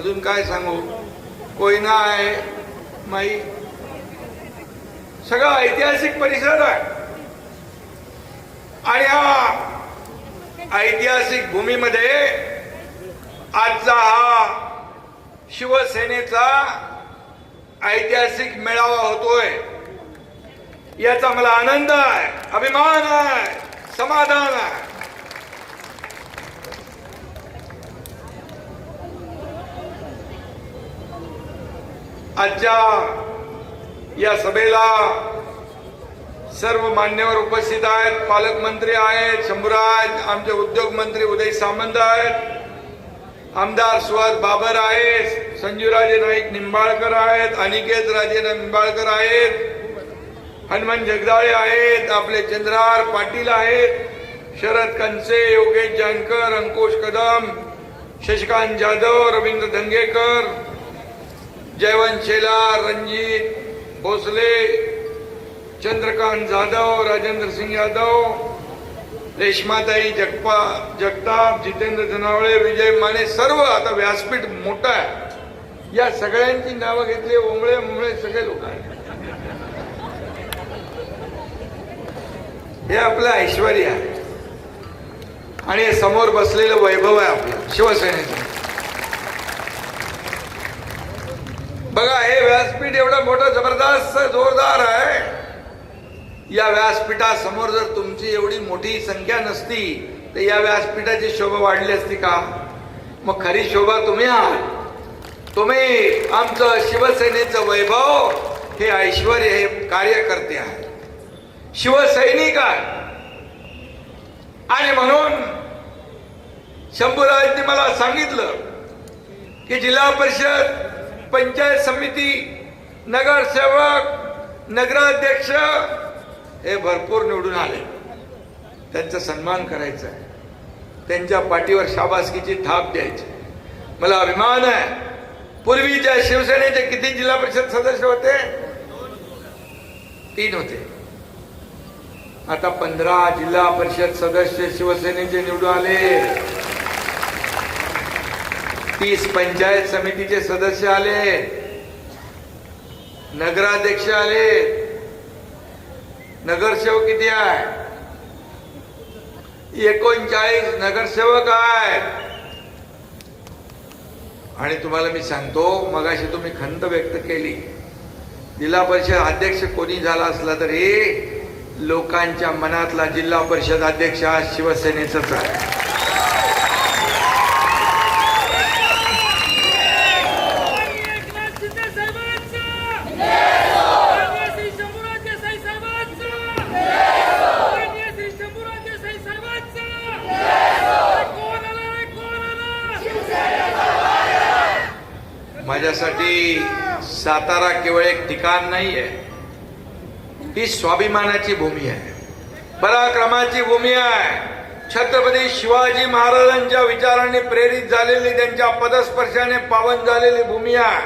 अजून काय सांगू, कोयना आहे, माई सगळा ऐतिहासिक परिसर आहे. आणि हा ऐतिहासिक भूमीमध्ये आजचा हा शिवसेनेचा ऐतिहासिक मेळावा होतोय. याचा मला आनंद आहे, अभिमान आहे, समाधान आहे. आजच्या या सभेला सर्व मान्यवर उपस्थित आहेत. पालकमंत्री आहेत, शंभूराज, आमचे उद्योग मंत्री उदय सामंत आहेत, आमदार सुहास बाबर आहेत, संजूराजे नाईक निंबाळकर आहेत, अनिकेत राजे निंबाळकर आहेत, हनुमान जगदाळे आहेत, आपले चंद्रहार पाटील आहेत, शरद कनसे, योगेश जानकर, अंकुश कदम, शशिकांत जाधव, रवींद्र धंगेकर, जयवंत शेलार, रणजित भोसले, चंद्रकांत जाधव, राजेंद्र सिंह यादव, रेश्माताई जगताप, जितेंद्र जनावळे, विजय माने, सर्व. आता व्यासपीठ मोठं आहे, या सगळ्यांची नावं घेतली. ओंबळे सगळे लोक आहेत. हे आपलं ऐश्वर्य आहे आणि हे समोर बसलेलं वैभव आहे आपलं शिवसेनेचं. बघा, हे व्यासपीठ एवढं मोठं जबरदस्त जोरदार आहे. या व्यासपीठासमोर जर तुमची एवढी मोठी संख्या नसती तर या व्यासपीठाची शोभा वाढली असती का? मग खरी शोभा तुम्ही आहात. तुम्ही आमचं शिवसेनेचं वैभव, हे ऐश्वर्य, हे कार्यकर्ते आहेत, शिवसैनिक आहे. आणि म्हणून शंभूराजांनी मला सांगितलं की जिल्हा परिषद, पंचायत समिती, नगरसेवक, नगराध्यक्ष हे भरपूर निवडून आले. त्यांचा सन्मान करायचा आहे, त्यांच्या पाठीवर शाबासकीची थाप द्यायची. मला अभिमान आहे. पूर्वीच्या शिवसेनेचे किती जिल्हा परिषद सदस्य होते? 3 होते. आता 15 जिल्हा परिषद सदस्य शिवसेनेचे निवडून आले. 30 पंचायत समितीचे सदस्य आले, नगराध्यक्ष आले, नगरसेवक किती आहे? 39 नगरसेवक आहेत. आणि तुम्हाला मी सांगतो, मगाशी तुम्ही खंत व्यक्त केली, जिल्हा परिषद अध्यक्ष कोणी झाला असला तरी लोकांच्या मनातला जिल्हा परिषद अध्यक्ष हा शिवसेनेचाच आहे. माझ्यासाठी सातारा केवळ एक ठिकाण नाहीये, ही स्वाभिमानाची भूमी आहे, पराक्रमाची भूमी आहे. छत्रपती शिवाजी महाराजांच्या विचारांनी प्रेरित झालेली, त्यांच्या पदस्पर्शाने पावन झालेली भूमी आहे.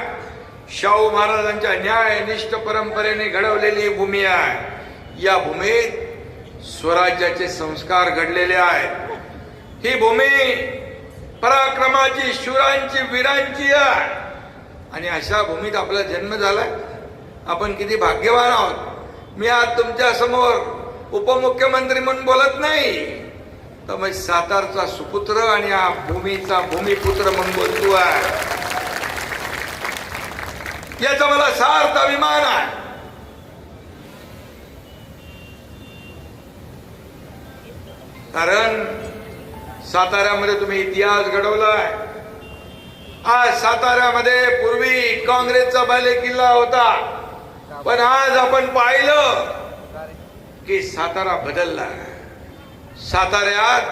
शाहू महाराजांच्या न्यायनिष्ठ परंपरेने घडवलेली भूमी आहे. या भूमीत स्वराज्याचे संस्कार घडलेले आहेत. ही भूमी पराक्रमाची, शूरांची, वीरांची आहे. आणि अशा भूमीत आपला जन्म झालाय. आपण किती भाग्यवान आहोत. मी आज तुमच्या समोर उपमुख्यमंत्री म्हणून बोलत नाही, तर मग सातारचा सुपुत्र आणि या भूमीचा भूमिपुत्र म्हणून बोलतो आहे. याचा मला सार्थ अभिमान आहे. कारण साताऱ्यामध्ये तुम्ही इतिहास घडवलाय. आज साताऱ्यामध्ये पूर्वी काँग्रेसचा बालेकिल्ला होता, पण आज आपण पाहिलं की सातारा बदलला. साताऱ्यात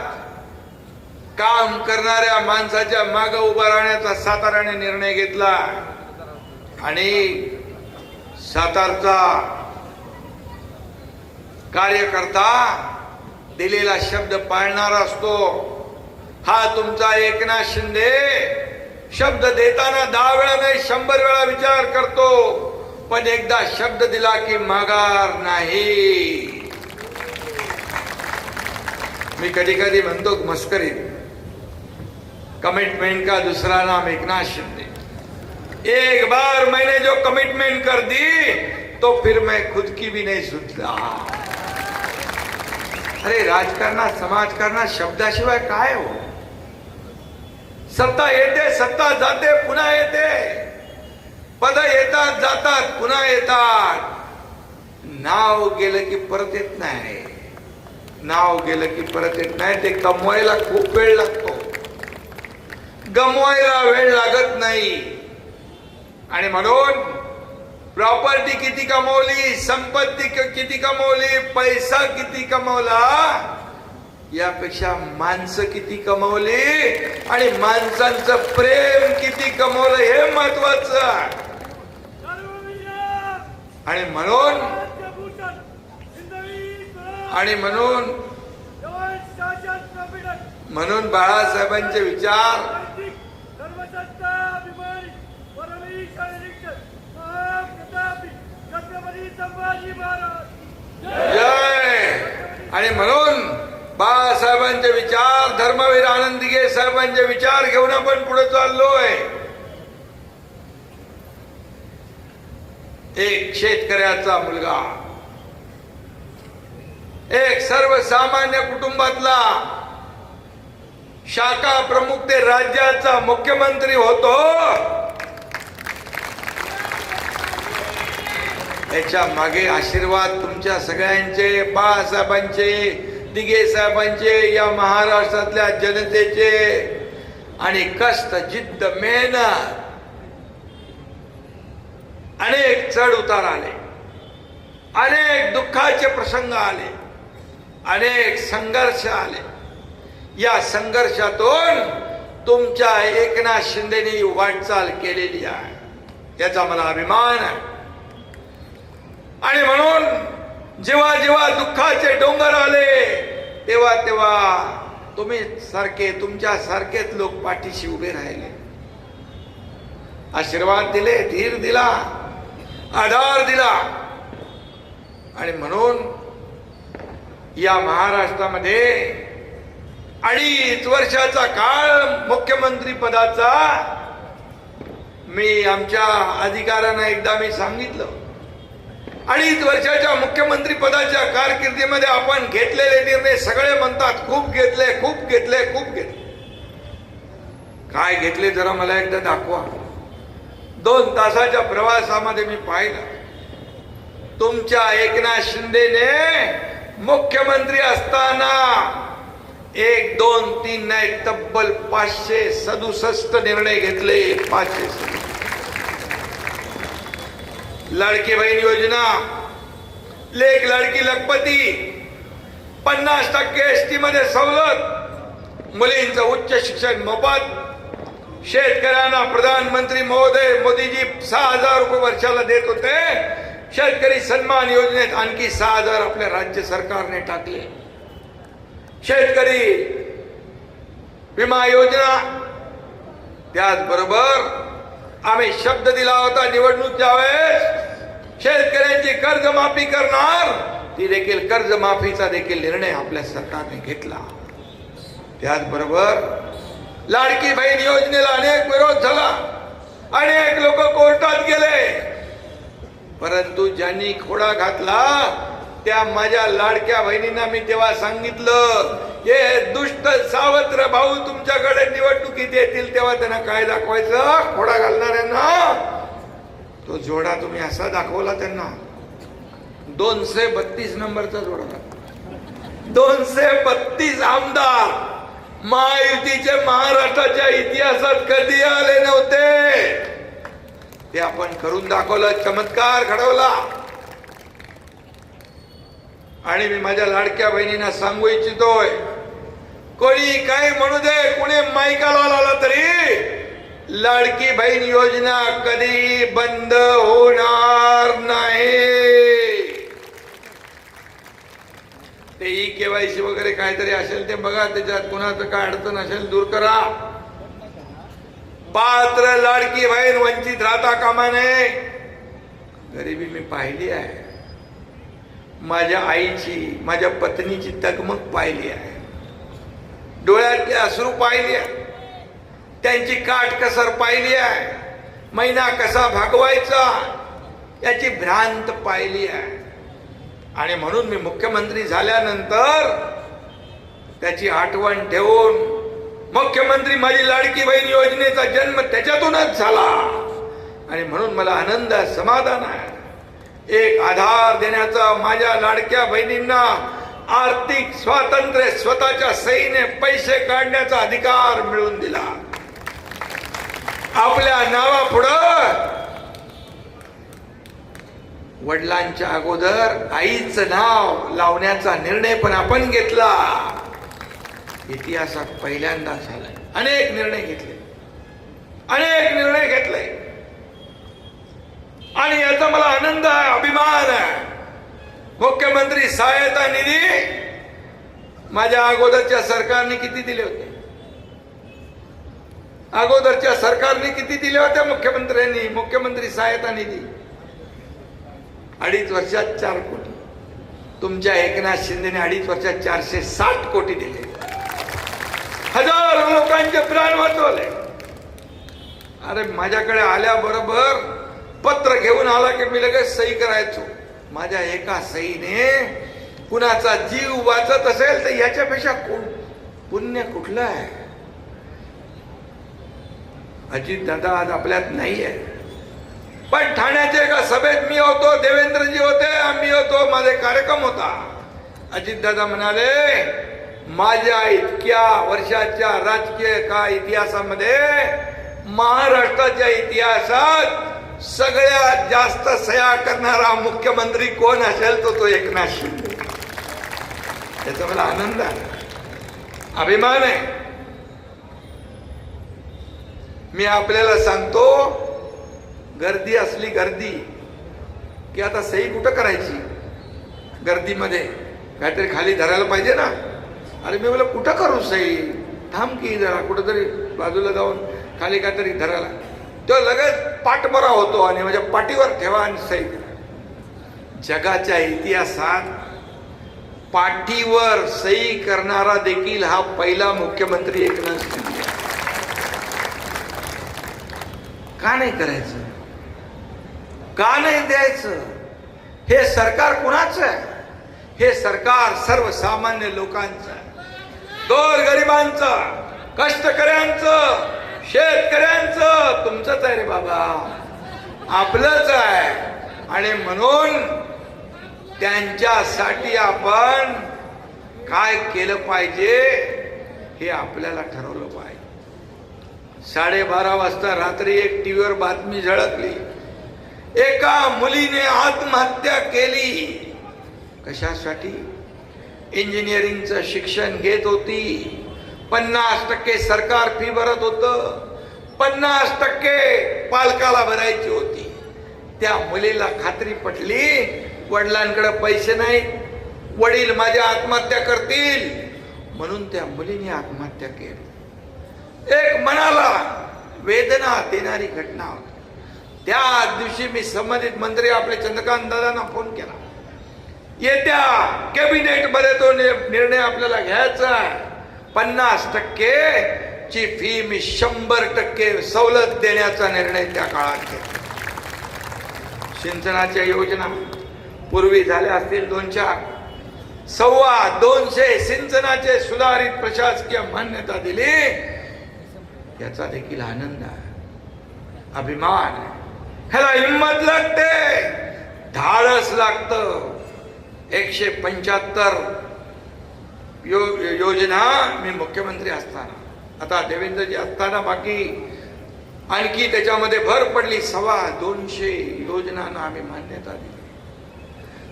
काम करणाऱ्या माणसाच्या मागे उभा राहण्याचा साताऱ्याने निर्णय घेतला. आणि सातारचा कार्यकर्ता दिलेला शब्द पाळणारा असतो. हा तुमचा एकनाथ शिंदे शब्द देताना 10 वेळा नाही 100 वेळा विचार करतो, पण एकदा शब्द दिला की माघार नाही. मी कधी कधी म्हणतो मस्करीत, कमिटमेंट का दूसरा नाम एकनाथ शिंदे. एक बार मैंने जो कमिटमेंट कर दी तो फिर मैं खुद की भी नहीं सुनता. अरे राजकारणात समाजकारणात शब्दाशिवाय काय हो. सत्ता येते, सत्ता जाते, पुन्हा येते. पद येतात, जातात, पुन्हा येतात. नाव गेलं की परत येत नाही. नाव गेलं की परत येत नाही. ते कमवायला खूप वेळ लागतो, गमवायला वेळ लागत नाही. आणि म्हणून प्रॉपर्टी किती कमवली, संपत्ती किती कमवली, पैसा किती कमवला, यापेक्षा माणसं किती कमवली आणि माणसांचं प्रेम किती कमवलं हे महत्वाचं. आणि म्हणून बाळासाहेबांचे विचार जय. आणि म्हणून बाळासाहेबांचे विचार, धर्मवीर आनंदीगे साहेबांचे विचार घेऊन आपण पुढे चाललोय. एक शेतकऱ्याचा मुलगा, एक सर्वसामान्य कुटुंबातला शाखा प्रमुख ते राज्याचा मुख्यमंत्री होतो. याच्या मागे आशीर्वाद तुमच्या सगळ्यांचे, बाळासाहेबांचे, दिघे साहेबांचे, या महाराष्ट्रातल्या जनतेचे. आणि कष्ट, जिद्द, मेहनत. अनेक चढ उतार आले, अनेक दुःखाचे प्रसंग आले, अनेक संघर्ष आले. या संघर्षातून तुमच्या एकनाथ शिंदेनी वाटचाल केलेली आहे, याचा मला अभिमान आहे. आणि म्हणून जेव्हा जेव्हा दुःखाचे डोंगर आले तेव्हा तेव्हा तुम्ही सारखे, तुमच्या सारखेच लोक पाठीशी उभे राहिले, आशीर्वाद दिले, धीर दिला, आधार दिला. आणि म्हणून या महाराष्ट्रामध्ये 2.5 वर्षाचा काळ मुख्यमंत्री पदाचा मी आमच्या अधिकाऱ्यांना एकदा मी सांगितलं. 2.5 वर्षाच्या मुख्यमंत्री पदाच्या कारकिर्दीमध्ये आपण घेतलेले निर्णय सगळे म्हणतात खूप घेतले, खूप घेतले, खूप घेतले. काय घेतले जरा मला एकदा दाखवा. 2 तासाच्या प्रवासामध्ये मी पाहिलं, तुमच्या एकनाथ शिंदेने मुख्यमंत्री असताना 1, 2, 3 नाही, तब्बल 567 निर्णय घेतले. 567. लाडकी बहीण योजना, लेक लाडकी लखपती, 50% एसटी मध्ये सवलत, मुलींचं उच्च शिक्षण मोफत, शेतकऱ्यांना प्रधानमंत्री महोदय मोदीजी 6,000 रुपये वर्षाला देत होते. शेतकरी सन्मान योजनेत आणखी 6,000 आपल्या राज्य सरकारने टाकले. शेतकरी विमा योजना, त्याचबरोबर आम्ही शब्द दिला होता निवडणुकीच्या वेळेस शेतकऱ्यांची कर्जमाफी करणार, ती देखील कर्जमाफीचा देखील निर्णय आपल्या सरकारने घेतला. त्याचबरोबर लाडकी बहीण योजनेला अनेक विरोध झाला, अनेक लोक कोर्टात गेले, परंतु ज्यांनी खोडा घातला त्या माझ्या लाडक्या बहिणींना मी तेव्हा सांगितलं, हे दुष्ट सावत्र भाऊ तुमच्याकडे निवडणुकीत येतील तेव्हा त्यांना काय दाखवायचं, खोडा घालणाऱ्यांना तो जोडा तुम्ही असा दाखवला त्यांना. 232 नंबरचा जोडा. 232 आमदार महायुतीचे महाराष्ट्राच्या इतिहासात कधी आले नव्हते. ते आपण करून दाखवलं, चमत्कार घडवला. आणि मी माझ्या लाडक्या बहिणींना सांगू इच्छितोय, कोणी काही म्हणू दे, कुणी माईकाला लावला तरी लाडकी बहीण योजना कधी बंद होणार नाही. ते केवायसी वगैरे काहीतरी असेल ते बघा, त्याच्यात कुणाचं काय अडचण असेल दूर करा. पात्र लाडकी बहीण वंचित राहता कामा नये. गरिबी मी पाहिली आहे, माझ्या आईची, माझ्या पत्नीची तगमग पाहिली आहे, डोळ्यातले अश्रू पाहिले आहे, त्यांची काटकसर पाहिली आहे. महिना कसा भागवायचा याची भ्रांत पाहिली आहे. आणि म्हणून मी मुख्यमंत्री झाल्यानंतर त्याची आठवण ठेवून, मुख्यमंत्री माझी लाडकी बहीण योजनेचा जन्म त्याच्यातूनच झाला आणि म्हणून मला आनंद समाधान आहे. एक आधार देण्याचा, माझ्या लाडक्या बहिणींना आर्थिक स्वातंत्र्य, स्वतःच्या सहीने पैसे काढण्याचा अधिकार मिळवून दिला. आपल्या नावापुढं वडिलांच्या अगोदर आईचं नाव लावण्याचा निर्णय पण आपण घेतला. इतिहासात पहिल्यांदा झालाय. अनेक निर्णय घेतले आणि याचा मला आनंद आहे, अभिमान आहे. मुख्यमंत्री सहायता निधी माझ्या अगोदरच्या सरकारने किती दिले होते? अगोदरच्या सरकारने किती दिले होते मुख्यमंत्र्यांनी? मुख्यमंत्री सहायता निधी 2.5 वर्षात 4 कोटी. तुमच्या एकनाथ शिंदेने 2.5 वर्षात 460 कोटी दिले. हजारो लोकांचे प्राण वाचवले. अरे माझ्याकडे आल्याबरोबर पत्र घेऊन आला की मी लगेच सही करायचो. माझ्या एका सहीने कुणाचा जीव वाचत असेल तर याच्यापेक्षा पुण्य कुठलं आहे? अजित दादा आज आपल्यात नाही आहे, पण ठाण्याच्या एका सभेत मी होतो, देवेंद्रजी होते, मी होतो, माझे कार्यक्रम होता. अजित दादा म्हणाले, माझ्या इतक्या वर्षाच्या राजकीय इतिहासामध्ये, महाराष्ट्राच्या इतिहासात सगळ्यात जास्त सह्या करणारा मुख्यमंत्री कोण असेल तो एकनाथ शिंदे. त्याचा मला आनंद आहे, अभिमान आहे. मी आपल्याला सांगतो, गर्दी असली गर्दी की आता सही कुठं करायची? गर्दीमध्ये काहीतरी खाली धरायला पाहिजे ना. अरे मी बोला कुठं करू सही? थांब की जरा कुठंतरी बाजूला जाऊन खाली काहीतरी धरायला. तो लगेच पाठबरा होतो आणि माझ्या पाठीवर ठेवा आणि सही करा. जगाच्या इतिहासात पाठीवर सही करणारा देखील हा पहिला मुख्यमंत्री एकनाथ शिंदे. का नाही करायचं? का नाही द्यायचं? हे सरकार कुणाचं आहे? हे सरकार सर्वसामान्य लोकांचं आहे, गोरगरिबांचं, कष्टकऱ्यांचं, शेतकऱ्यांचं. तुमचंच आहे रे बाबा, आपलंच आहे. आणि म्हणून त्यांच्यासाठी आपण काय केलं पाहिजे हे आपल्याला ठरवलं पाहिजे. 12:30 वाजता रात्री एक टीव्हीवर बातमी झळकली, एका मुलीने आत्महत्या केली. कशासाठी? इंजिनिअरिंगचं शिक्षण घेत होती, 50% सरकार फी भरत होतं, 50% पालकाला भरायची होती. त्या मुलीला खात्री पटली, वडिलांकडे पैसे नाहीत, वडील माझ्या आत्महत्या करतील, म्हणून त्या मुलीने आत्महत्या केली. एक मनाला वेदना देणारी घटना होती. त्या दिवशी मी संबंधित मंत्री आपले चंद्रकांत दादांना फोन केला. येत्या कॅबिनेट मध्ये तो निर्णय आपल्याला घ्यायचा आहे. 50% ची फी मी 100% सवलत देण्याचा निर्णय त्या काळात घेतला. सिंचनाच्या योजना पूर्वी झाल्या असतील 2-4, 250 सिंचनाचे सुधारित प्रशासकीय मान्यता दिली. याचा देखील आनंद आहे, अभिमान आहे. ह्याला हिंमत लागते, धाडस लागतं. 175 योजना मी मुख्यमंत्री असताना, आता देवेंद्रजी असताना बाकी आणखी त्याच्यामध्ये भर पडली. 250 योजनांना आम्ही मान्यता दिली.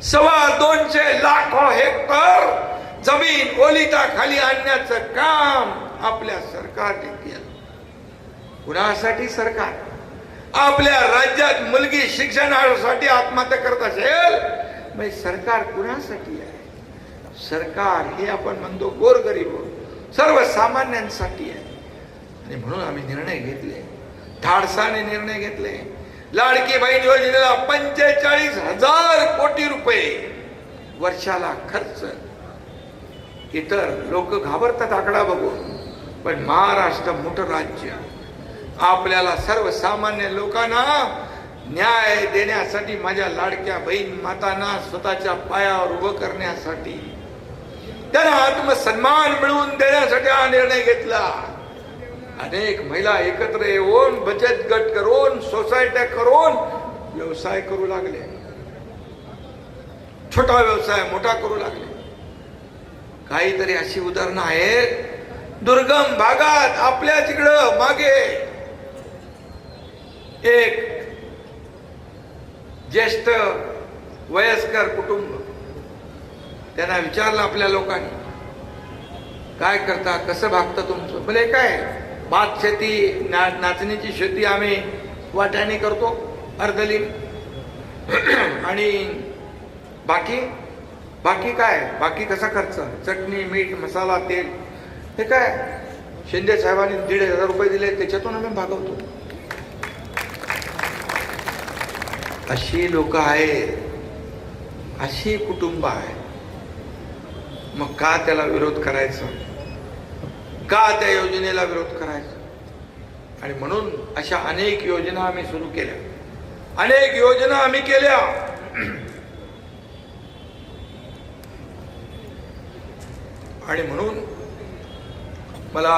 250 लाखो हेक्टर जमीन ओलिता खाली आणण्याचं काम आपल्या सरकारने केलं. कुणासाठी सरकार? आपल्या राज्यात मुलगी शिक्षणासाठी आत्महत्या करत असेल, मग सरकार कुणासाठी आहे? सरकार हे आपण म्हणतो गोरगरीब सर्वसामान्यांसाठी आहे. आणि म्हणून आम्ही निर्णय घेतले, धाडसाने निर्णय घेतले. लाडकी बहीण योजनेला 45,000 कोटी रुपये वर्षाला खर्च. इतर लोक घाबरतात आकडा बघून, पण महाराष्ट्र मोठं राज्य, आपल्याला सर्वसामान्य लोकांना न्याय देण्यासाठी, माझ्या लाडक्या बहीण मातांना स्वतःच्या पायावर उभं करण्यासाठी, त्यांना आत्मसन्मान मिळवून देण्यासाठी हा निर्णय घेतला. अनेक महिला एकत्र येऊन बचत गट करून, सोसायट्या करून व्यवसाय करू लागले. छोटा व्यवसाय मोठा करू लागले. काहीतरी अशी उदाहरणं आहेत. दुर्गम भागात आपल्या तिकडं मागे एक ज्येष्ठ वयस्कर कुटुंब, त्यांना विचारलं आपल्या लोकांनी, काय करता, कसं भागतं तुमचं? बोले काय, भात शेती, नाचणीची शेती आम्ही वाट्याने करतो, अर्धलीन. आणि बाकी काय, बाकी कसा खर्च, चटणी मीठ मसाला तेल, हे काय शिंदे साहेबांनी 1,500 रुपये दिले, त्याच्यातून आम्ही भागवतो. अशी लोक आहेत, अशी कुटुंब आहे. मग का त्याला विरोध करायचा, का त्या योजनेला विरोध करायचा? आणि म्हणून अशा अनेक योजना आम्ही सुरू केल्या, अनेक योजना आम्ही केल्या. आणि म्हणून मला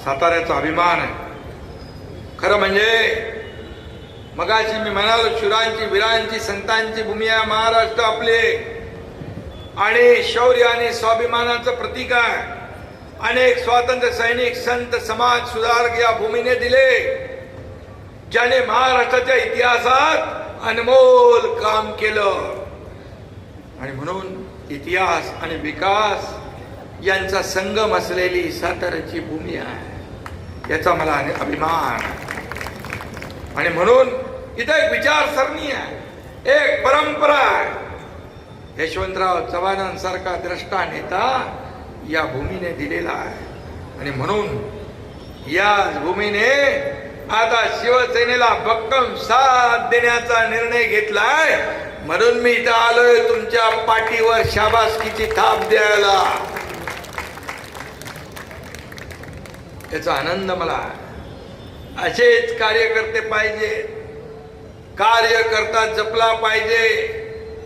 साताऱ्याचा अभिमान आहे. खरं म्हणजे मगाशी मी म्हणालो, शूरांची, वीरांची, संतांची भूमी आहे महाराष्ट्र आपले, आणि शौर्य आणि स्वाभिमानाचं प्रतीक आहे. अनेक स्वातंत्र्य सैनिक, संत, समाज सुधारक या भूमीने दिले, ज्याने महाराष्ट्राच्या इतिहासात अनमोल काम केलं. आणि म्हणून इतिहास आणि विकास यांचा संगम असलेली साताऱ्याची भूमी आहे, याचा मला अभिमान. आणि म्हणून इथे एक विचारसरणी आहे, एक परंपरा आहे. यशवंतराव चव्हाणांसारखा द्रष्टा नेता या भूमीने दिलेला आहे. आणि म्हणून या भूमीने आता शिवसेनेला भक्कम साथ देण्याचा निर्णय घेतलाय. म्हणून मी इथं आलोय तुमच्या पाठीवर शाबासकीची थाप द्यायला. याचा आनंद मला आहे. असेच कार्यकर्ते पाहिजे, कार्यकर्ता जपला पाहिजे.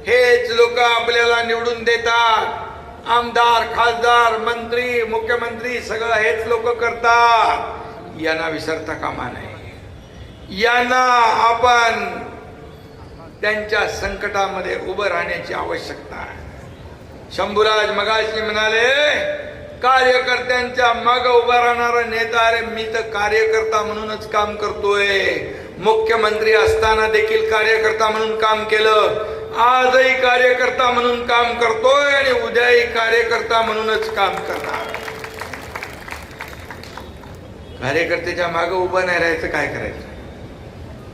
हेच लोक आपल्याला निवडून देतात. आमदार, खासदार, मंत्री, मुख्यमंत्री सगळं हेच लोक करतात. यांना विसरता कामा नये. यांना आपण त्यांच्या संकटामध्ये उभं राहण्याची आवश्यकता आहे. शंभूराज मगाशी म्हणाले, कार्यकर्त्यांच्या माग उभा राहणारा नेता. अरे मी तर कार्यकर्ता म्हणूनच काम करतोय. मुख्यमंत्री असताना देखील कार्यकर्ता म्हणून काम केलं, आजही कार्यकर्ता म्हणून काम करतोय आणि उद्याही कार्यकर्ता म्हणूनच काम करणार. कार्यकर्त्याच्या मागे उभं नाही राहायचं, काय करायचं?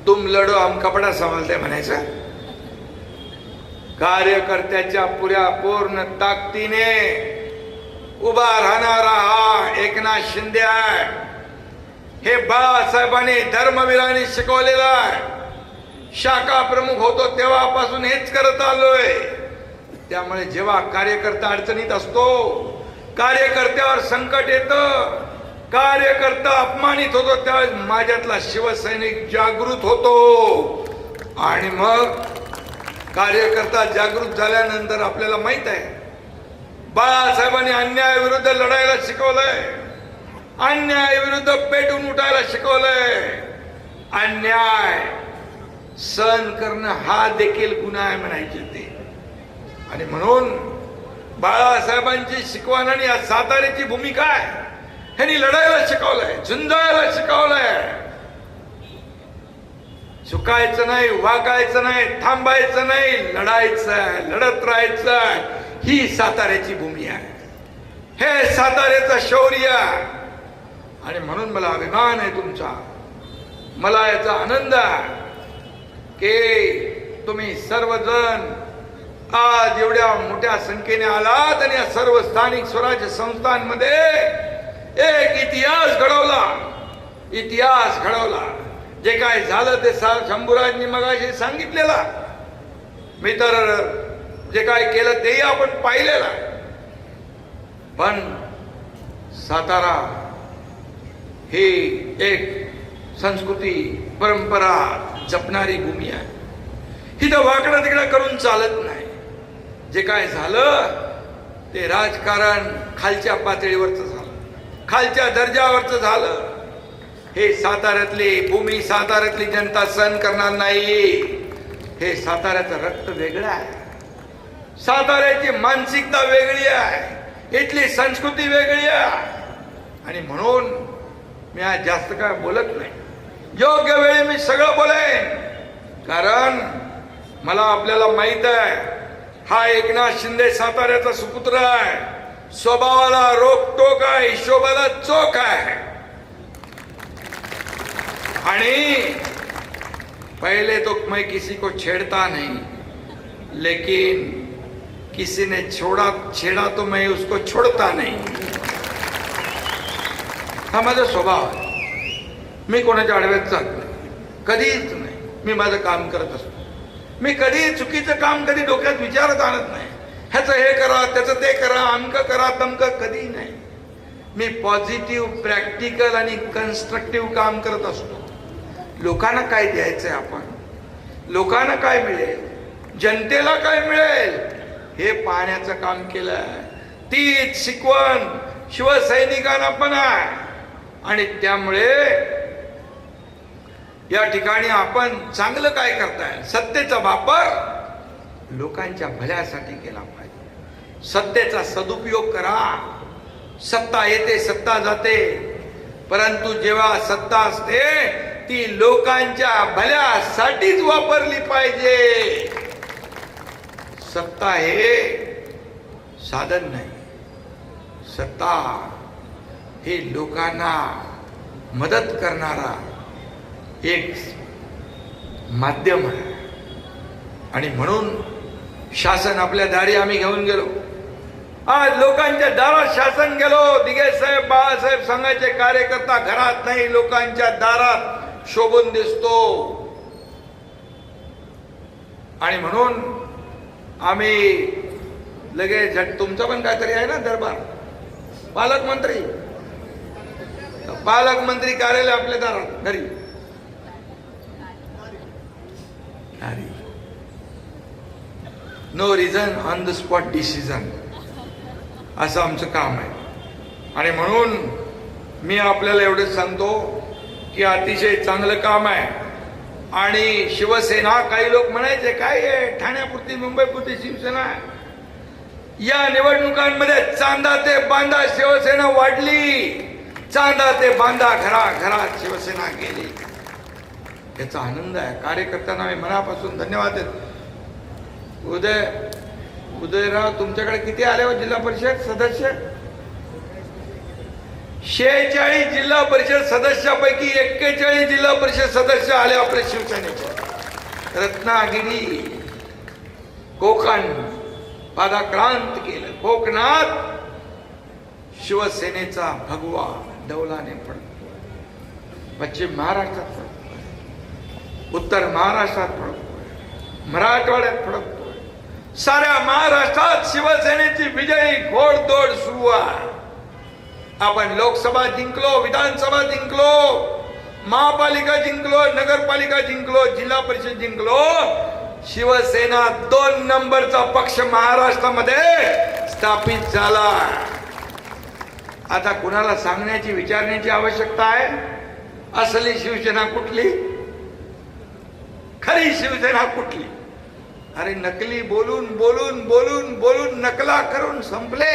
तुम लढो हम कपडा संभालते म्हणायचं. कार्यकर्त्याच्या पूर्ण ताकदीने उभा राहणारा हा एकनाथ शिंदे आहे. हे बाळासाहेबांनी, धर्मवीरांनी शिकवलेलं आहे. शाखा प्रमुख होतो तेव्हापासून हेच करत आलोय. त्यामुळे जेव्हा कार्यकर्ता अडचणीत असतो, कार्यकर्त्यावर संकट येतं, कार्यकर्ता अपमानित होतो, त्यावेळेस माझ्यातला शिवसैनिक जागृत होतो. आणि मग कार्यकर्ता जागृत झाल्यानंतर आपल्याला माहित आहे, बाळासाहेबांनी अन्यायाविरुद्ध लढायला शिकवलंय, अन्यायाविरुद्ध पेटून उठायला शिकवलंय. अन्याय सहन करणं हा देखील गुन्हा आहे म्हणायचे ते. आणि म्हणून बाळासाहेबांची शिकवण आणि या साताऱ्याची भूमिका आहे. ह्यांनी लढायला शिकवलंय, झुंजायला शिकवलंय. चुकायचं नाही, वागायचं नाही, थांबायचं नाही, लढायचं, लढत राहायचं. ही साताऱ्याची भूमी आहे, हे साताऱ्याचं शौर्य. आणि म्हणून मला अभिमान आहे तुमचा. मला याचा आनंद आहे की तुम्ही सर्वजण आज एवढ्या मोठ्या संख्येने आलात आणि या सर्व स्थानिक स्वराज्य संस्थांमध्ये एक इतिहास घडवला. इतिहास घडवला. जे काय झालं ते शंभूराजांनी मगाशी सांगितलेला. मी तर जे काय केलं तेही आपण पाहिलेलं आहे. पण सातारा ही एक संस्कृती परंपरा जपणारी भूमी आहे. इथं वाकडं तिकडं करून चालत नाही. जे काय झालं ते राजकारण खालच्या पातळीवरचं झालं, खालच्या दर्जावरचं झालं. हे साताऱ्यातली भूमी, साताऱ्यातली जनता सहन करणार नाही. हे साताऱ्याचं रक्त वेगळं आहे, साताऱ्याची मानसिकता वेगळी आहे, इथली संस्कृती वेगळी आहे. आणि म्हणून मी आज जास्त काय बोलत नाही. योग्य वेळी मी सगळं बोलेन, कारण मला आपल्याला माहित आहे हा एकनाथ शिंदे साताऱ्याचा सुपुत्र आहे. स्वभावाला रोकटोक आहे, हिशोबाला चोख आहे. आणि पहले तो मैं किसी को छेड़ता नहीं, लेकिन किसी ने छेड़ा तो मैं उसको छोड़ता नहीं. हा माझा स्वभाव आहे. मी कोणाच्या आडव्यात जात नाही, कधीच नाही. मी माझं काम करत असतो. मी कधी चुकीचं काम कधी डोक्यात विचारत आणत नाही. ह्याचं हे करा, त्याचं ते करा, अमकं करा, तमकं कधी नाही. मी पॉझिटिव्ह, प्रॅक्टिकल आणि कन्स्ट्रक्टिव्ह काम करत असतो. लोकांना काय द्यायचंय, आपण लोकांना काय मिळेल, जनतेला काय मिळेल, हे पाहण्याचं काम केलंय. तीच शिकवण शिवसैनिकांना पण आहे. आणि त्यामुळे या ठिकाणी आपण चांगलं काय करताय, सत्तेचा वापर लोकांच्या भल्यासाठी केला पाहिजे. सत्तेचा सदुपयोग करा. सत्ता येते, सत्ता जाते, परंतु जेव्हा सत्ता असते ती लोकांच्या भल्यासाठीच वापरली पाहिजे. सत्ता हे साधन नाही, सत्ता हे लोकांना मदत करणारा एक माध्यम आहे. आणि म्हणून शासन आपल्या दारी आम्ही घेऊन गेलो. आज लोकांच्या दारात शासन गेलो. दिघे साहेब, बाळासाहेब संघाचे कार्यकर्ता घरात नाही, लोकांच्या दारात शोभून दिसतो. आणि म्हणून आम्ही लगेच तुमचं पण काहीतरी आहे ना दरबार, पालकमंत्री कार्यालय आपल्या दारात घरी. No reason on the spot decision, असं आमचं काम आहे. आणि म्हणून मी आपल्याला एवढंच सांगतो की अतिशय चांगलं काम आहे. आणि शिवसेना, काही लोक म्हणायचे काय आहे ठाण्यापुरती मुंबईपुरती शिवसेना आहे. या निवडणुकांमध्ये चांदा ते बांधा शिवसेना वाढली, चांदा ते बांधा घराघरात शिवसेना गेली. याचा आनंद आहे. कार्यकर्त्यांना मी मनापासून धन्यवाद देतो. उदयराव, तुमच्याकडे किती आले हो जिल्हा परिषद सदस्य? 46 जिल्हा परिषद सदस्यापैकी 41 जिल्हा परिषद सदस्य आले आपल्या शिवसेनेचे. रत्नागिरी, कोकण पादाक्रांत केलं. कोकणात शिवसेनेचा भगवा डौलाने पडतो. पश्चिम महाराष्ट्रात पडतो, उत्तर महाराष्ट्रात पडतो, मराठवाड्यात पडतो. साऱ्या महाराष्ट्रात शिवसेनेची विजयी घोडदौड सुरू आहे. आपण लोकसभा जिंकलो, विधानसभा जिंकलो, महापालिका जिंकलो, नगरपालिका जिंकलो, जिल्हा परिषद जिंकलो. शिवसेना 2 नंबरचा पक्ष महाराष्ट्रामध्ये स्थापित झाला. आता कुणाला सांगण्याची, विचारण्याची आवश्यकता आहे? असली शिवसेना कुठली, खरी शिवसेना कुठली? अरे नकली बोलून बोलून बोलून बोलून नकला करून संपले.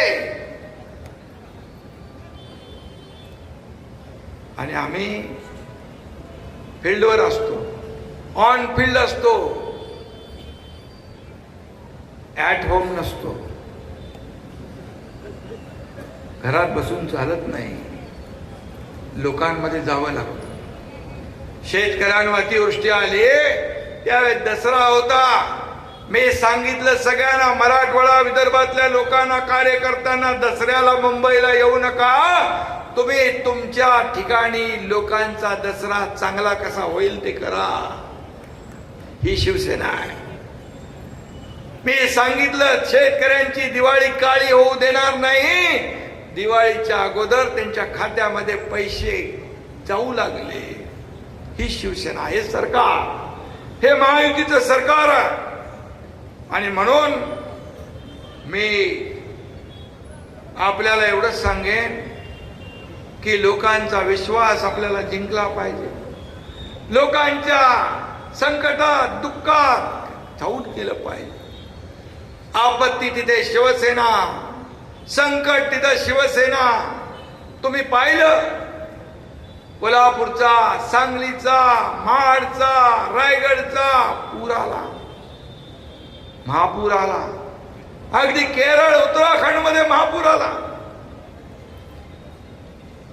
आणि आम्ही फील्डवर असतो, ऑन फील्ड असतो, ऍट होम नसतो. घरात बसून चालत नाही, लोकांमध्ये जावं लागतं. शेतकऱ्यांवर अतिवृष्टी आली, त्यावेळेस दसरा होता. मी सांगितलं सगळ्यांना, मराठवाडा विदर्भातल्या लोकांना, कार्यकर्त्यांना, दसऱ्याला मुंबईला येऊ नका. तुम्ही तुमच्या ठिकाणी लोकांचा दसरा चांगला कसा होईल ते करा. ही शिवसेना आहे. मी सांगितलं शेतकऱ्यांची दिवाळी काळी होऊ देणार नाही. दिवाळीच्या अगोदर त्यांच्या खात्यामध्ये पैसे जाऊ लागले. ही शिवसेना, हे सरकार, हे महायुतीचं सरकार आहे. आणि म्हणून मी आपल्याला एवढंच सांगेन की लोकांचा विश्वास आपल्याला जिंकला पाहिजे. लोकांच्या संकटात दुःखात धावून गेलं पाहिजे. आपत्ती तिथे शिवसेना, संकट तिथे शिवसेना. तुम्ही पाहिलं कोल्हापूरचा, सांगलीचा, महाडचा, रायगडचा पूर आला, महापूर आला. अगदी केरळ, उत्तराखंड मध्ये महापूर आला.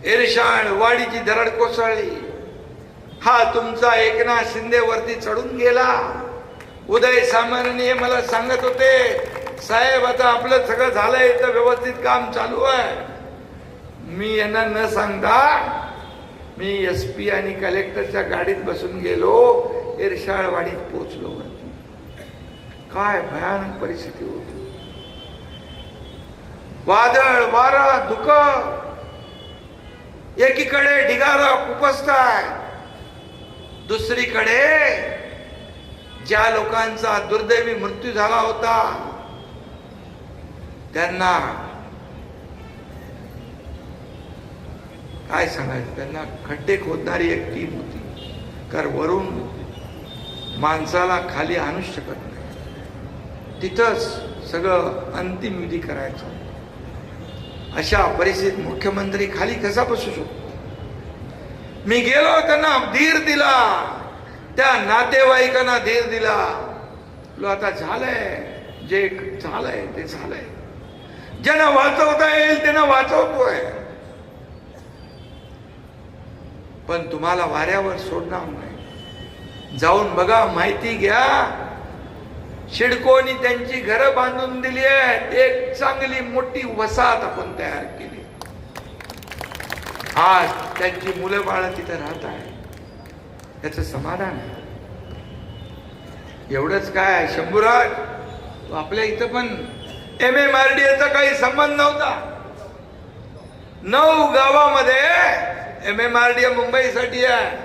एरशाळ वाडीची दरड कोसळली. हा तुमचा एकनाथ शिंदे वरती चढून गेला. उदय सामंत मला सांगत होते, साहेब आता आपलं सगळं झालंय तर व्यवस्थित काम चालू आहे. मी यांना न सांगता मी SP आणि कलेक्टरच्या गाडीत बसून गेलो, एरशाळवाडीत पोहोचलो. काय भयानक परिस्थिती होती. वादळ वारा धुक, एकीकडे ढिगारा उपसताय, दुसरीकडे ज्या लोकांचा दुर्दैवी मृत्यू झाला होता त्यांना काय सांगायचं, त्यांना खड्डे खोदणारी एक टीम होती. कारण वरून माणसाला खाली आणू शकत नाही, तिथंच सगळं अंतिम विधी करायचं. अशा परिस्थितीत मुख्यमंत्री खाली कसा बसू शकतो. मी गेलो, त्यांना धीर दिला, त्या नातेवाईकांना धीर दिला. आता झालंय, जे झालंय ते झालंय. ज्यांना वाचवता येईल त्यांना वाचवतोय, पण तुम्हाला वाऱ्यावर सोडणार नाही. जाऊन बघा, माहिती घ्या. शिडकोनी त्यांची घरं बांधून दिली आहेत. एक चांगली मोठी वसाहत आपण तयार केली. आज त्यांची मुलं बाळ तिथे राहत आहे, त्याचं समाधान आहे. एवढंच काय शंभूराज, आपल्या इथं पण MMRDA काही संबंध नव्हता. 9 गावामध्ये MMRDA मुंबईसाठी आहे.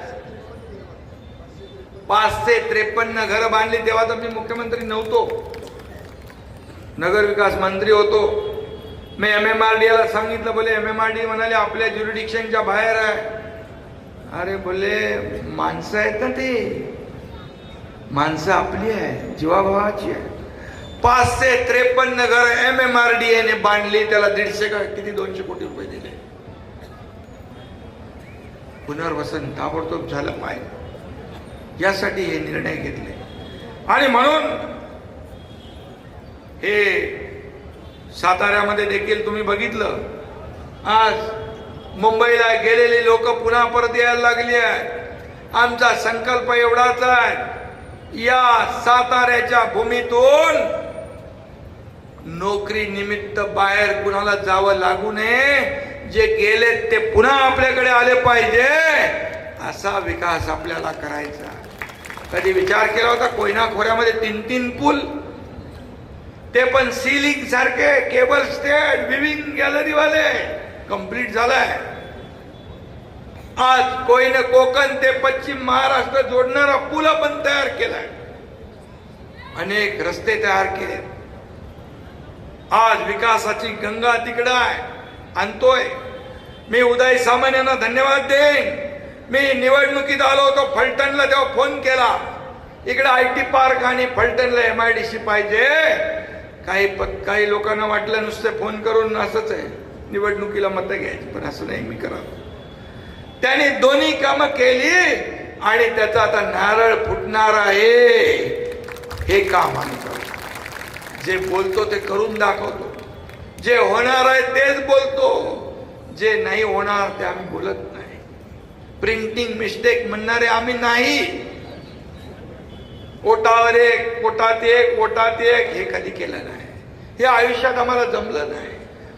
553 घरं बांधली. तेव्हा तर मी मुख्यमंत्री नव्हतो, नगरविकास मंत्री होतो. मी MMRDA सांगितलं, बोले MMRDA म्हणाले आपल्या ज्युरिडिक्शनच्या बाहेर आहे. अरे बोले माणसं आहेत ना, ते माणसं आपली आहे, जीवाभावाची आहे. 553 घर MMRDA ने बांधली. त्याला 150 का किती 200 कोटी रुपये दिले. पुनर्वसन ताबडतोब झालं पाहिजे, यासाठी हे निर्णय घेतले. आणि म्हणून हे साताऱ्यामध्ये देखील तुम्ही बघितलं, आज मुंबईला गेलेली लोक पुन्हा परत यायला लागली आहेत. आमचा संकल्प एवढाच आहे, या साताऱ्याच्या भूमीतून नोकरी निमित्त बाहेर कुणाला जावं लागू नये. जे गेले ते पुन्हा आपल्याकडे आले पाहिजे, असा विकास आपल्याला करायचा. कधी विचार केला होता कोयना खोऱ्यामध्ये 3 पूल, ते पण सीलिंग सारखे, केबल स्टेट, विविंग गॅलरी वाले कंप्लीट झालाय. आज कोकण ते पश्चिम महाराष्ट्र जोडणारा पूल आपण तयार केलाय. अनेक रस्ते तयार केले. आज विकासाची गंगा तिकडं आहे, आणतोय. मी उदय सामंत यांना धन्यवाद देईन. मी निवडणुकीत आलो होतो फलटणला, तेव्हा फोन केला, इकडे IT पार्क आणि फलटणला MIDC पाहिजे. काही लोकांना वाटलं नुसते फोन करून असंच आहे, निवडणुकीला मतं घ्यायची, पण असं नाही मी करत. त्याने दोन्ही कामं केली आणि त्याचा आता नारळ फुटणार आहे. हे काम आम्ही करतो. जे बोलतो ते करून दाखवतो. जे होणार आहे तेच बोलतो, जे नाही होणार ते आम्ही बोलत नाही. प्रिंटिंग मिस्टेक म्हणणारे आम्ही नाही. ओटावर एक, पोटात एक, पोटात एक, हे कधी केलं नाही. हे आयुष्यात आम्हाला जमलं नाही,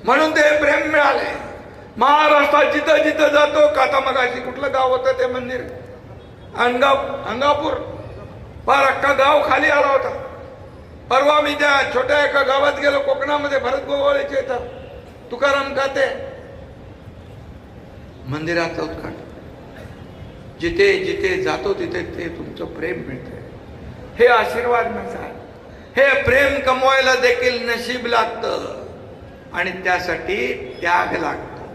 म्हणून ते प्रेम मिळाले. महाराष्ट्रात जिथं जिथं जातो, काता मगाशी कुठलं गाव होतं ते मंदिर, अंगापूर, फार अख्खा गाव खाली आला होता. परवा मी त्या छोट्या एका गावात गेलो कोकणामध्ये, भरत गोवाळेचे येतात, तुकाराम काते, मंदिराचं उद्घाटन. जिथे जिथे जातो तिथे ते तुमचं प्रेम मिळतंय. हे आशीर्वाद नसाल, हे प्रेम कमवायला देखील नशीब लागतं आणि त्यासाठी त्याग लागतो.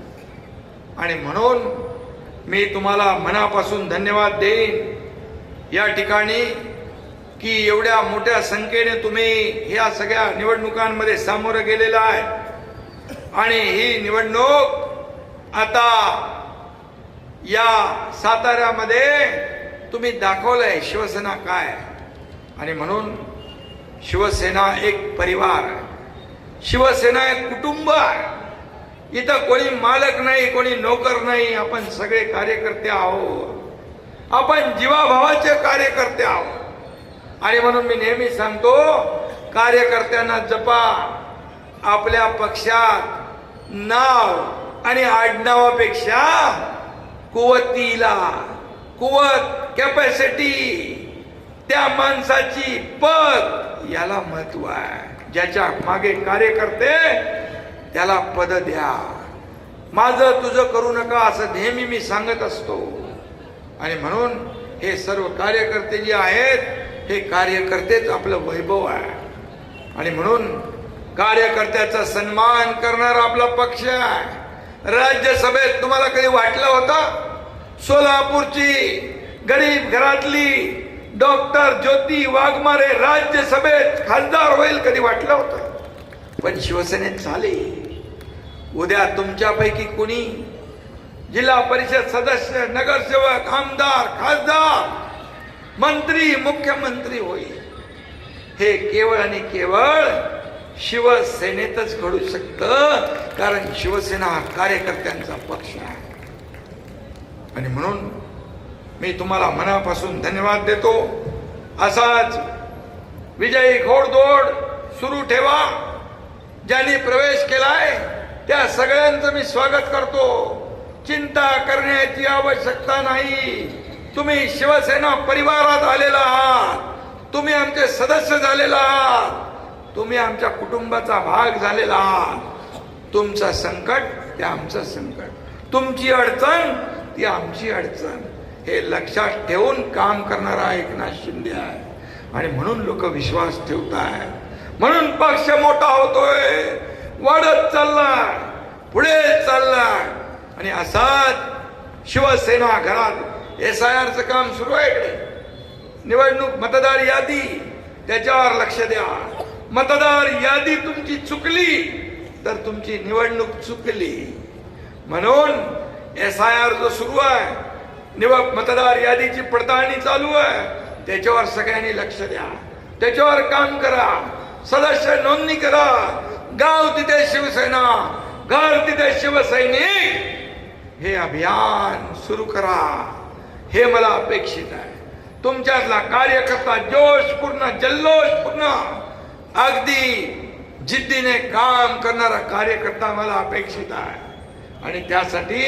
आणि म्हणून मी तुम्हाला मनापासून धन्यवाद देईन या ठिकाणी की एवढ्या मोठ्या संख्येने तुम्ही या सगळ्या निवडणुकांमध्ये सामोरं गेलेला आहे. आणि ही निवडणूक आता या साताऱ्यामध्ये तुम्ही दाखवलंय शिवसेना काय. आणि म्हणून शिवसेना एक परिवार आहे, शिवसेना एक कुटुंब आहे. इथं कोणी मालक नाही, कोणी नोकर नाही, आपण सगळे कार्यकर्ते आहोत. आपण जीवाभावाचे कार्यकर्ते आहोत. आणि म्हणून मी नेहमी सांगतो, कार्यकर्त्यांना जपा. आपल्या पक्षात नाव आणि आडनावापेक्षा कुवतीला, कुवत, कॅपॅसिटी, त्या माणसाची पद याला महत्व आहे. ज्याच्या मागे कार्यकर्ते त्याला पद द्या. माझं तुझं करू नका असं नेहमी मी सांगत असतो. आणि म्हणून हे सर्व कार्यकर्ते जे आहेत हे कार्यकर्तेच आपलं वैभव आहे. आणि म्हणून कार्यकर्त्याचा सन्मान करणारा आपला पक्ष आहे. राज्यसभेत तुम्हाला कधी वाटलं होतं सोलापूरची गरीब घरातली डॉक्टर ज्योती वाघमारे राज्यसभेत खासदार होईल? कधी वाटलं होतं? पण शिवसेनेत झाले. उद्या तुमच्यापैकी कुणी जिल्हा परिषद सदस्य, नगरसेवक, आमदार, खासदार, मंत्री, मुख्यमंत्री होईल. हे केवळ आणि केवळ शिवसेनेतच घडू शकतं, कारण शिवसेना हा कार्यकर्त्यांचा पक्ष आहे. आणि म्हणून मी तुम्हाला मनापासून धन्यवाद देतो. असाच विजयी घोडदौड सुरू ठेवा. ज्यांनी प्रवेश केलाय त्या सगळ्यांचं मी स्वागत करतो. चिंता करण्याची आवश्यकता नाही. तुम्ही शिवसेना परिवारात आलेला आहात, तुम्ही आमचे सदस्य झालेला आहात, तुम्ही आमच्या कुटुंबाचा भाग झालेला आहात. तुमचं संकट ते आमचं संकट, तुमची अडचण ती आमची अडचण, हे लक्षात ठेवून काम करणारा एकनाथ शिंदे आहे. आणि म्हणून लोक विश्वास ठेवताय, म्हणून पक्ष मोठा होतोय, वाढत चाललाय, पुढे चाललाय. आणि असाच शिवसेना घरात SIR चं काम सुरू आहे. इकडे निवडणूक मतदार यादी, त्याच्यावर लक्ष द्या. मतदार यादी तुमची चुकली तर तुमची निवडणूक चुकली. म्हणून SIR जो सुरू आहे, मतदार यादीची पडताळणी चालू आहे, त्याच्यावर सगळ्यांनी लक्ष द्या, त्याच्यावर काम करा. सदस्य नोंदणी करा. गाव तिथे शिवसेना, घर तिथे शिवसैनिक, हे अभियान सुरू करा. हे मला अपेक्षित आहे. तुमच्यातला कार्यकर्ता जोशपूर्ण, जल्लोषपूर्ण, अगदी जिद्दीने काम करणारा कार्यकर्ता मला अपेक्षित आहे. आणि त्यासाठी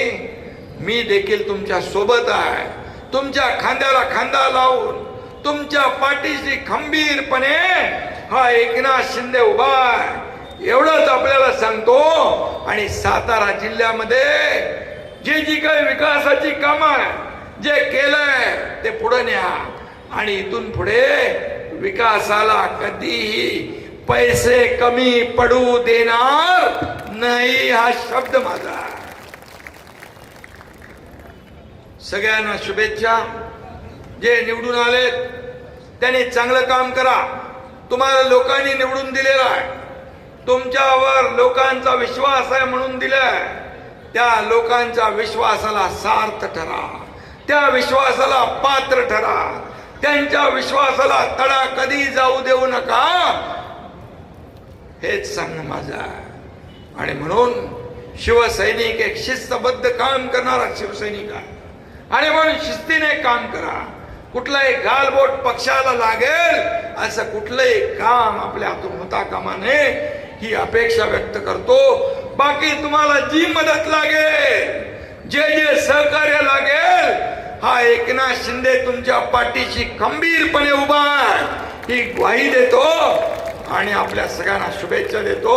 मी देखील तुमच्या सोबत आहे. तुमच्या खांद्याला खांदा लावून, तुमच्या पाठीशी खंबीरपणे हा एकनाथ शिंदे उभा आहे, एवढंच आपल्याला सांगतो. आणि सातारा जिल्ह्यामध्ये जी काही विकासाची कामं आहे, जे केलंय ते पुढे न्या. आणि इथून पुढे विकासाला कधीही पैसे कमी पडू देणार नाही, हा शब्द माझा आहे. सगळ्यांना शुभेच्छा. जे निवडून आलेत त्यांनी चांगलं काम करा. तुम्हाला लोकांनी निवडून दिलेला आहे, तुमच्यावर लोकांचा विश्वास आहे म्हणून दिलाय. त्या लोकांच्या विश्वासाला सार्थ ठरा, त्या विश्वासाला पात्र ठरा, त्यांच्या विश्वासाला तडा कधी जाऊ देऊ नका, हेच सांगणं माझं आहे. आणि म्हणून शिवसैनिक एक शिस्तबद्ध काम करणारा शिवसैनिक आहे. आणि म्हणून शिस्तीने काम करा. कुठलाही गालबोट पक्षाला लागेल असं कुठलंही काम आपल्या हातून होता कामा नये, ही अपेक्षा व्यक्त करतो. बाकी तुम्हाला जी मदत लागेल, जे जे सहकार्य लागेल, हा एकनाथ शिंदे तुमच्या पाठीशी खंबीरपणे उभा आहे, ही ग्वाही देतो. आणि आपल्या सगळ्यांना शुभेच्छा देतो.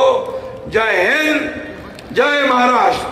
जय हिंद, जय महाराष्ट्र.